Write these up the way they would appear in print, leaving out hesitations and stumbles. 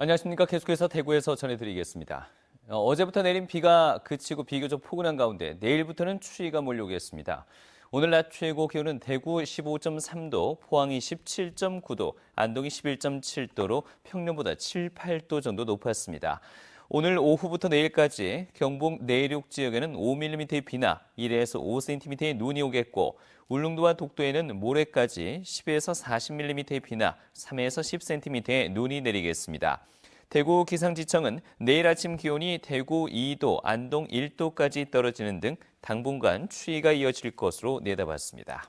안녕하십니까. 계속해서 대구에서 전해드리겠습니다. 어제부터 내린 비가 그치고 비교적 포근한 가운데 내일부터는 추위가 몰려오겠습니다. 오늘 낮 최고 기온은 대구 15.3도, 포항이 17.9도, 안동이 11.7도로 평년보다 7, 8도 정도 높았습니다. 오늘 오후부터 내일까지 경북 내륙 지역에는 5mm의 비나 1에서 5cm의 눈이 오겠고 울릉도와 독도에는 모레까지 10에서 40mm의 비나 3에서 10cm의 눈이 내리겠습니다. 대구 기상지청은 내일 아침 기온이 대구 2도, 안동 1도까지 떨어지는 등 당분간 추위가 이어질 것으로 내다봤습니다.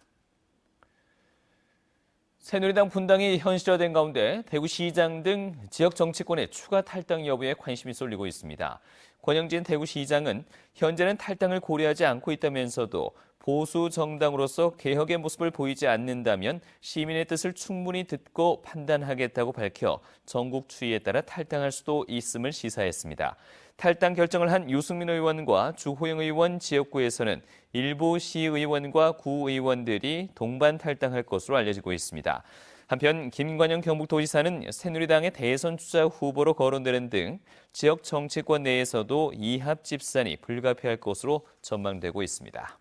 새누리당 분당이 현실화된 가운데 대구시장 등 지역 정치권의 추가 탈당 여부에 관심이 쏠리고 있습니다. 권영진 대구시장은 현재는 탈당을 고려하지 않고 있다면서도 보수 정당으로서 개혁의 모습을 보이지 않는다면 시민의 뜻을 충분히 듣고 판단하겠다고 밝혀 전국 추이에 따라 탈당할 수도 있음을 시사했습니다. 탈당 결정을 한 유승민 의원과 주호영 의원 지역구에서는 일부 시의원과 구의원들이 동반 탈당할 것으로 알려지고 있습니다. 한편 김관영 경북도지사는 새누리당의 대선 주자 후보로 거론되는 등 지역 정치권 내에서도 이합 집산이 불가피할 것으로 전망되고 있습니다.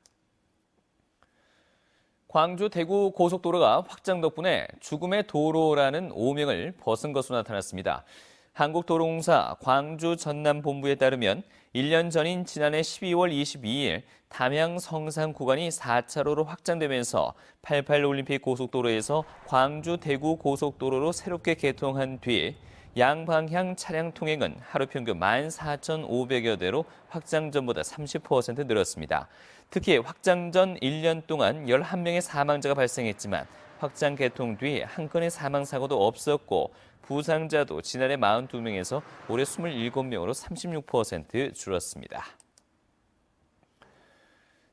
광주 대구 고속도로가 확장 덕분에 죽음의 도로라는 오명을 벗은 것으로 나타났습니다. 한국도로공사 광주 전남본부에 따르면 1년 전인 지난해 12월 22일 담양 성산 구간이 4차로로 확장되면서 88 올림픽 고속도로에서 광주 대구 고속도로로 새롭게 개통한 뒤 양방향 차량 통행은 하루 평균 14,500여 대로 확장 전보다 30% 늘었습니다. 특히 확장 전 1년 동안 11명의 사망자가 발생했지만 확장 개통 뒤 한 건의 사망 사고도 없었고 부상자도 지난해 42명에서 올해 27명으로 36% 줄었습니다.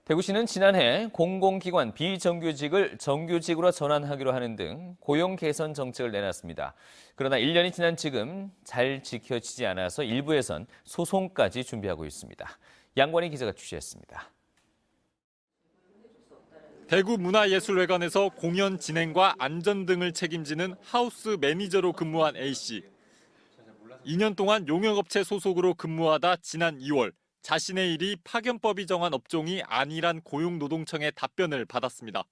대구시는 지난해 공공기관 비정규직을 정규직으로 전환하기로 하는 등 고용 개선 정책을 내놨습니다. 그러나 1년이 지난 지금 잘 지켜지지 않아서 일부에선 소송까지 준비하고 있습니다. 양권희 기자가 취재했습니다. 대구 문화예술회관에서 공연 진행과 안전 등을 책임지는 하우스 매니저로 근무한 A씨. 2년 동안 용역업체 소속으로 근무하다 지난 2월 자신의 일이 파견법이 정한 업종이 아니란 고용노동청의 답변을 받았습니다.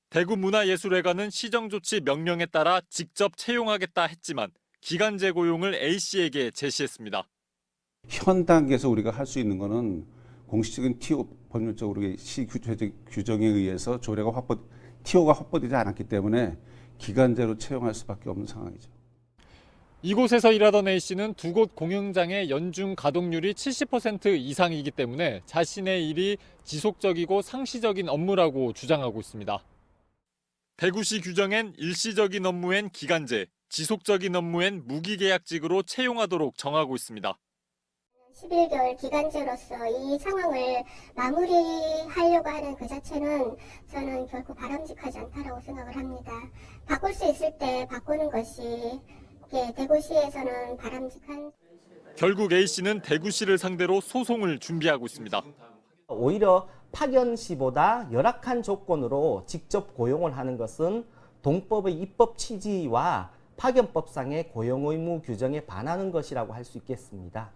대구 문화예술회관은 시정조치 명령에 따라 직접 채용하겠다 했지만 기간제 고용을 A씨에게 제시했습니다. 현 단계에서 우리가 할 수 있는 거는 공식적인 TO 법률적으로 시 규정에 의해서 TO가 확보되지 않았기 때문에 기간제로 채용할 수밖에 없는 상황이죠. 이곳에서 일하던 A씨는 두 곳 공연장의 연중 가동률이 70% 이상이기 때문에 자신의 일이 지속적이고 상시적인 업무라고 주장하고 있습니다. 대구시 규정엔 일시적인 업무엔 기간제, 지속적인 업무엔 무기계약직으로 채용하도록 정하고 있습니다. 11개월 기간제로서 이 상황을 마무리하려고 하는 그 자체는 저는 결코 바람직하지 않다고 생각을 합니다. 바꿀 수 있을 때 바꾸는 것이 대구시에서는 바람직한. 결국 A씨는 대구시를 상대로 소송을 준비하고 있습니다. 오히려 파견 시보다 열악한 조건으로 직접 고용을 하는 것은 동법의 입법 취지와 파견법상의 고용 의무 규정에 반하는 것이라고 할 수 있겠습니다.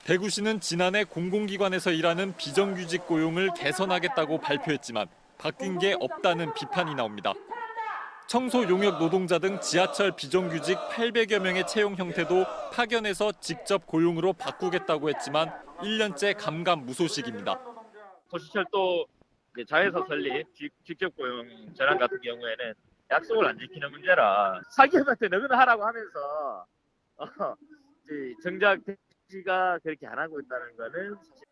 대구시는 지난해 공공기관에서 일하는 비정규직 고용을 개선하겠다고 발표했지만 바뀐 게 없다는 비판이 나옵니다. 청소 용역 노동자 등 지하철 비정규직 800여 명의 채용 형태도 파견에서 직접 고용으로 바꾸겠다고 했지만 1년째 감감무소식입니다. 도시철도 자회사 설립, 직접 고용 전환 같은 경우에는 약속을 안 지키는 문제라 사기업한테 너희는 하라고 하면서 정작 대구시가 그렇게 안 하고 있다는 거는 사실.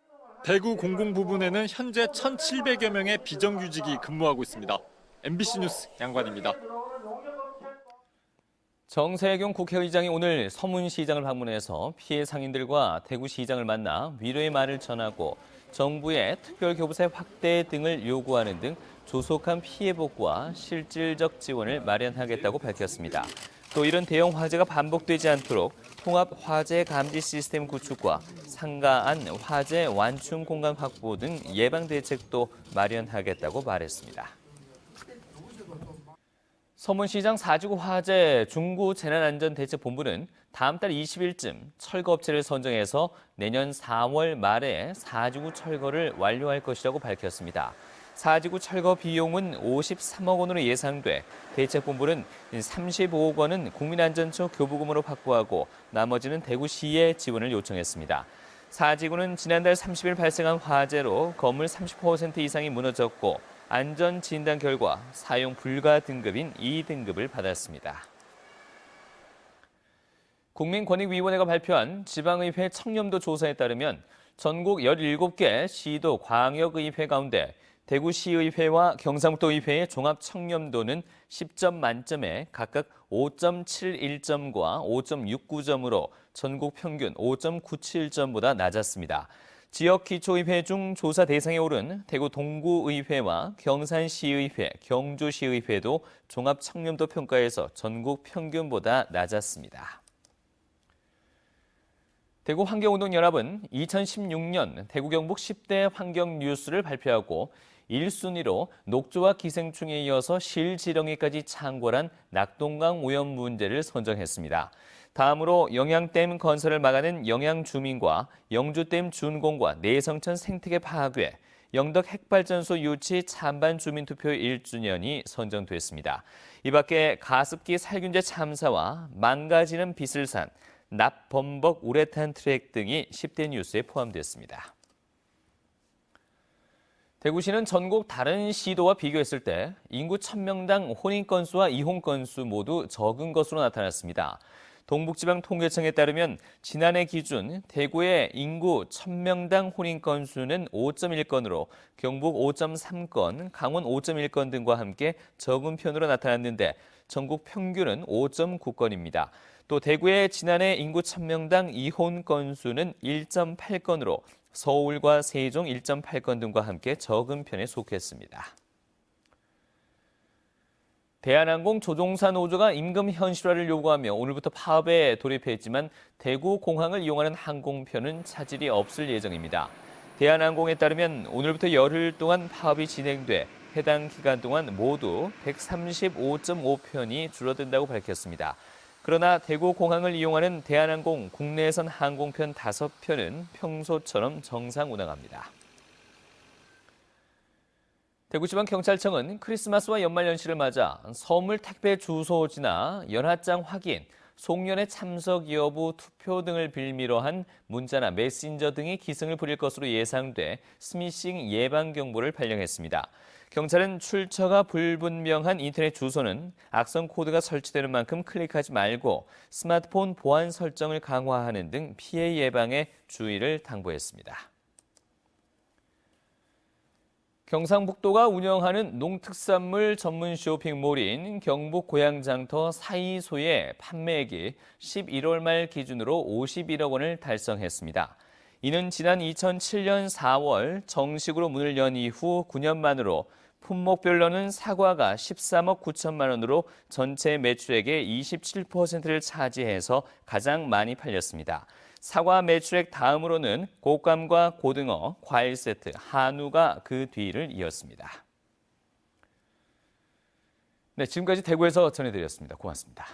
대구 공공부문에는 현재 1,700여 명의 비정규직이 근무하고 있습니다. MBC 뉴스 양관입니다. 정세균 국회의장이 오늘 서문시장을 방문해서 피해 상인들과 대구시장을 만나 위로의 말을 전하고 정부의 특별교부세 확대 등을 요구하는 등 조속한 피해 복구와 실질적 지원을 마련하겠다고 밝혔습니다. 또 이런 대형 화재가 반복되지 않도록 통합 화재 감지 시스템 구축과 상가안 화재 완충 공간 확보 등 예방 대책도 마련하겠다고 말했습니다. 서문시장 4.19 화재 중구재난안전대책본부는 다음 달 20일쯤 철거업체를 선정해서 내년 4월 말에 4지구 철거를 완료할 것이라고 밝혔습니다. 4지구 철거 비용은 53억 원으로 예상돼 대책본부는 35억 원은 국민안전처 교부금으로 확보하고 나머지는 대구시에 지원을 요청했습니다. 4지구는 지난달 30일 발생한 화재로 건물 30% 이상이 무너졌고 안전 진단 결과 사용 불가 등급인 2등급을 받았습니다. 국민권익위원회가 발표한 지방의회 청렴도 조사에 따르면 전국 17개 시도 광역의회 가운데 대구시의회와 경상북도의회의 종합 청렴도는 10점 만점에 각각 5.71점과 5.69점으로 전국 평균 5.97점보다 낮았습니다. 지역 기초의회 중 조사 대상에 오른 대구 동구의회와 경산시의회, 경주시의회도 종합 청렴도 평가에서 전국 평균보다 낮았습니다. 대구 환경운동연합은 2016년 대구 경북 10대 환경 뉴스를 발표하고 1순위로 녹조와 기생충에 이어서 실지렁이까지 창궐한 낙동강 오염 문제를 선정했습니다. 다음으로 영양댐 건설을 막아낸 영양주민과 영주댐 준공과 내성천 생태계 파괴, 영덕 핵발전소 유치 찬반 주민투표 1주년이 선정됐습니다. 이 밖에 가습기 살균제 참사와 망가지는 비슬산, 납범벅 우레탄 트랙 등이 10대 뉴스에 포함됐습니다. 대구시는 전국 다른 시도와 비교했을 때 인구 1000명당 혼인 건수와 이혼 건수 모두 적은 것으로 나타났습니다. 동북지방통계청에 따르면 지난해 기준 대구의 인구 1000명당 혼인 건수는 5.1건으로 경북 5.3건, 강원 5.1건 등과 함께 적은 편으로 나타났는데 전국 평균은 5.9건입니다. 또 대구의 지난해 인구 1000명당 이혼 건수는 1.8건으로 서울과 세종 1.8건 등과 함께 적은 편에 속했습니다. 대한항공 조종사 노조가 임금 현실화를 요구하며 오늘부터 파업에 돌입했지만 대구 공항을 이용하는 항공편은 차질이 없을 예정입니다. 대한항공에 따르면 오늘부터 열흘 동안 파업이 진행돼 해당 기간 동안 모두 135.5편이 줄어든다고 밝혔습니다. 그러나 대구 공항을 이용하는 대한항공 국내선 항공편 5편은 평소처럼 정상 운항합니다. 대구지방경찰청은 크리스마스와 연말연시를 맞아 선물 택배 주소지나 연하장 확인, 송년회 참석 여부 투표 등을 빌미로 한 문자나 메신저 등이 기승을 부릴 것으로 예상돼 스미싱 예방 경보를 발령했습니다. 경찰은 출처가 불분명한 인터넷 주소는 악성 코드가 설치되는 만큼 클릭하지 말고 스마트폰 보안 설정을 강화하는 등 피해 예방에 주의를 당부했습니다. 경상북도가 운영하는 농특산물 전문 쇼핑몰인 경북 고향장터 사이소의 판매액이 11월 말 기준으로 51억 원을 달성했습니다. 이는 지난 2007년 4월 정식으로 문을 연 이후 9년 만으로 품목별로는 사과가 13억 9천만 원으로 전체 매출액의 27%를 차지해서 가장 많이 팔렸습니다. 사과 매출액 다음으로는 곶감과 고등어, 과일 세트, 한우가 그 뒤를 이었습니다. 네, 지금까지 대구에서 전해드렸습니다. 고맙습니다.